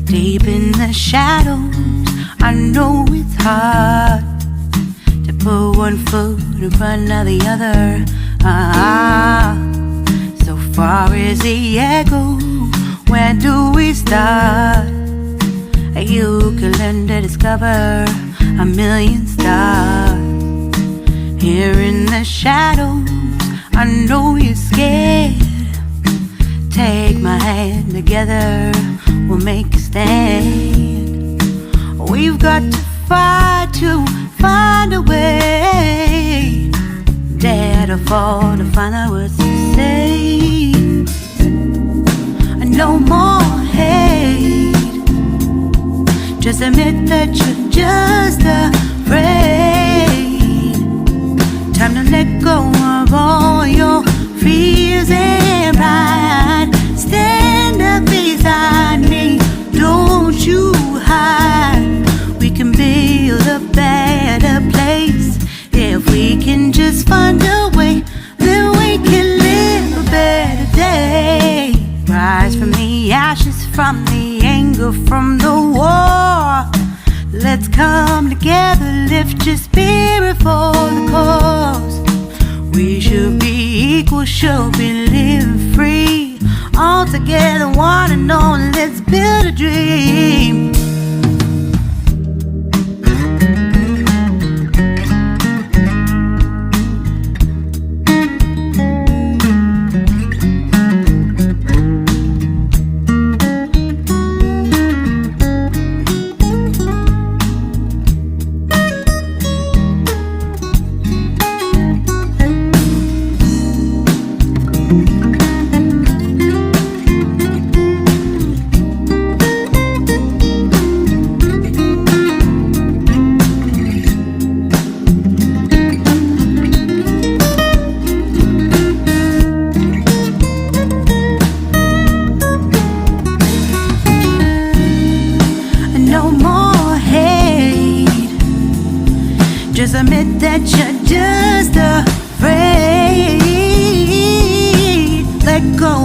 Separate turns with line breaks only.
Deep in the shadows, I know it's hard to put one foot in front of the other. So far as the echo, where do we start? You can learn to discover a million stars. Here in the shadows, I know you're scared. Take my hand, together we'll make a stand. We've got to fight to find a way. Dare to fall to find out what to say. No more hate. Just admit that you're just afraid. Time to let go of all your fears and pride. Stand up beside me, don't you hide. We can build a better place. If we can just find a way, then we can live a better day. Rise from the ashes, from the anger, from the war. Let's come together, lift your spirit for the cause. We should be equal, should be living free. All together, one and all, let's build a dream. Just admit that you're just afraid. Let go